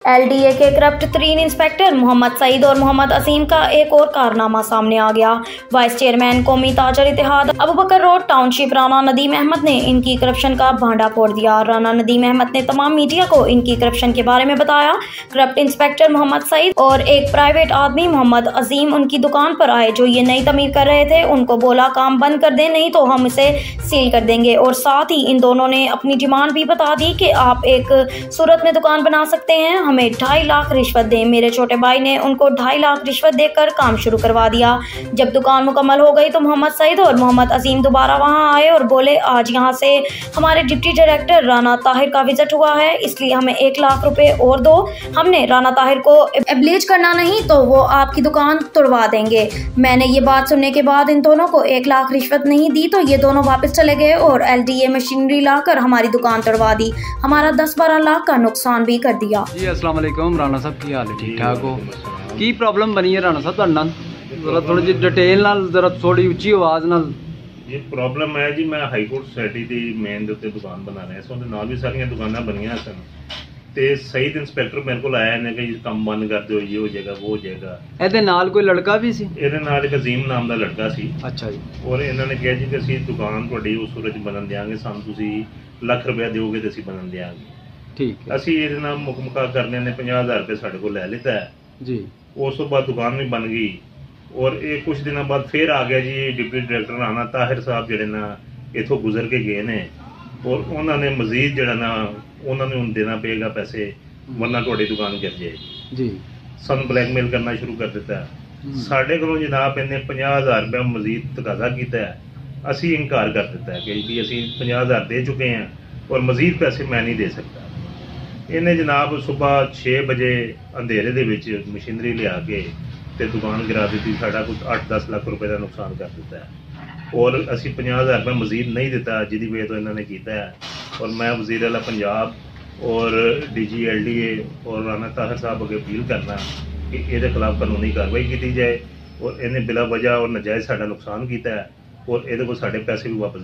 LDA के corrupt तरीन inspector Mohammad Saeed और मोहम्मद असीम का एक और कारनामा सामने आ गया। वाइस चेयरमैन कौमी ताजर इत्तेहाद अबू बकर रोड टाउनशिप राना नदीम अहमद ने इनकी करप्शन का भांडा फोड़ दिया। राना नदीम अहमद ने तमाम मीडिया को इनकी करप्शन के बारे में बताया। करप्ट इंस्पेक्टर मोहम्मद सईद और एक प्राइवेट आदमी मोहम्मद अजीम उनकी दुकान पर आए जो ये नई तमीर कर रहे थे। उनको बोला काम बंद कर दें नहीं तो हम इसे सील कर देंगे, और साथ ही इन दोनों ने अपनी डिमांड भी बता दी कि आप एक सूरत में दुकान बना सकते हैं, हमें 2.5 लाख रिश्वत दें। मेरे छोटे भाई ने उनको 2.5 लाख रिश्वत देकर काम शुरू करवा दिया। जब दुकान मुकम्मल हो गई तो मोहम्मद सईद और मोहम्मद अजीम दोबारा वहां आए और बोले आज यहां से हमारे डिप्टी डायरेक्टर राना ताहिर का विजिट हुआ है, इसलिए हमें 1 लाख रुपए और दो। हमने राना ताहिर को एब्लीज करना नहीं तो वो आपकी दुकान तोड़वा देंगे। मैंने ये बात सुनने के बाद इन दोनों को 1 लाख रिश्वत नहीं दी तो ये दोनों वापस चले गए और एलडीए मशीनरी लाकर हमारी दुकान तोड़वा दी, हमारा 10-12 लाख का नुकसान भी कर दिया। जी अस्सलाम वालेकुम राणा साहब, की हाल है? ठीक ठाक हो? की प्रॉब्लम बनी है राणा साहब? तुहाडे नाल जरा थोड़ी जी डिटेल नाल, जरा थोड़ी उच्ची आवाज़ नाल। ये प्रॉब्लम है जी, मैं हाईकोर्ट सोसाइटी की मेन ਦੇ ਉੱਤੇ दुकान बना रहा सो ਨਾਲ भी सारिया दुकाना बनिया सन ਤੇ ਸਈਦ ਇੰਸਪੈਕਟਰ ਮੇਰੇ ਕੋਲ ਆਇਆ ਨੇ ਕਿ ਕੰਮ ਬੰਦ ਕਰ ਦਿਓ, ਇਹ ਹੋ ਜਾਏਗਾ ਉਹ ਹੋ ਜਾਏਗਾ। ਇਹਦੇ ਨਾਲ ਕੋਈ ਲੜਕਾ ਵੀ ਸੀ? ਇਹਦੇ ਨਾਲ ਇੱਕ ਅਜ਼ੀਮ ਨਾਮ ਦਾ ਲੜਕਾ ਸੀ। ਅੱਛਾ ਜੀ। ਔਰ ਇਹਨਾਂ ਨੇ ਕਿਹਾ ਜੀ ਕਿ ਅਸੀਂ ਦੁਕਾਨ ਤੁਹਾਡੀ ਉਸ ਸੂਰਜ ਬਣਨ ਦਿਆਂਗੇ, ਸਾਨੂੰ ਤੁਸੀਂ ਲੱਖ ਰੁਪਇਆ ਦਿਓਗੇ ਤੇ ਅਸੀਂ ਬਣਨ ਦਿਆਂਗੇ। ਠੀਕ ਹੈ। ਅਸੀਂ ਇਹਦੇ ਨਾਲ ਮੁਕਮਕਾ ਕਰਨੇ ਨੇ 50,000 ਰੁਪਏ ਸਾਡੇ ਕੋਲ ਲੈ ਲਿੱਤਾ ਹੈ ਜੀ। ਉਸ ਤੋਂ ਬਾਅਦ ਦੁਕਾਨ ਵੀ ਬਣ ਗਈ ਔਰ ਇਹ ਕੁਝ ਦਿਨਾਂ ਬਾਅਦ ਫਿਰ ਆ ਗਿਆ ਜੀ ਡਿਪਟੀ ਡਾਇਰੈਕਟਰ ਰਾਣਾ ਤਾਹਿਰ ਸਾਹਿਬ ਜਿਹੜੇ ਨਾ ਇੱਥੋਂ ਗੁਜ਼ਰ ਕੇ ਗਏ ਨੇ ਔਰ ਉਹਨਾਂ ਨੇ ਮਜ਼ੀਦ ਜਿਹੜਾ ਨਾ ਉਹਨਾਂ ਨੂੰ ਹੁਣ ਦੇਣਾ ਪਏਗਾ ਪੈਸੇ, ਵਰਨਾ ਤੁਹਾਡੀ ਦੁਕਾਨ ਗਿਰ ਜਾਏਗੀ ਜੀ। ਸਾਨੂੰ ਬਲੈਕਮੇਲ ਕਰਨਾ ਸ਼ੁਰੂ ਕਰ ਦਿੱਤਾ। ਸਾਡੇ ਕੋਲੋਂ ਜਨਾਬ ਇਹਨੇ 50,000 ਰੁਪਏ ਮਜ਼ੀਦ ਤਕਾਜ਼ਾ ਕੀਤਾ ਹੈ। ਅਸੀਂ ਇਨਕਾਰ ਕਰ ਦਿੱਤਾ ਕਿ ਵੀ ਅਸੀਂ 50,000 ਦੇ ਚੁੱਕੇ ਹਾਂ ਔਰ ਮਜ਼ੀਦ ਪੈਸੇ ਮੈਂ ਨਹੀਂ ਦੇ ਸਕਦਾ। ਇਹਨੇ ਜਨਾਬ ਸਵੇਰ 6 ਵਜੇ ਅੰਧੇਰੇ ਦੇ ਵਿੱਚ ਮਸ਼ੀਨਰੀ ਲਿਆ ਕੇ ਤੇ ਦੁਕਾਨ ਗਿਰਾ ਦਿੱਤੀ। ਸਾਡਾ ਕੁਝ 8-10 ਲੱਖ ਰੁਪਏ ਦਾ ਨੁਕਸਾਨ ਕਰ ਦਿੱਤਾ ਹੈ ਔਰ ਅਸੀਂ 50,000 ਰੁਪਏ ਮਜ਼ੀਦ ਨਹੀਂ ਦਿੱਤਾ ਜਿਹਦੀ ਵਜ੍ਹਾ ਤੋਂ ਇਹਨਾਂ ਨੇ ਕੀਤਾ ਹੈ। ਔਰ ਮੈਂ ਵਜ਼ੀਰ ਆਲਾ ਪੰਜਾਬ और DG LDA और राना ताहिर साहब अगे अपील करना कि ये खिलाफ कानूनी कार्रवाई की जाए और इन्हें बिला वजह और नजायज़ साडा नुकसान किया है और ये साडे पैसे भी वापस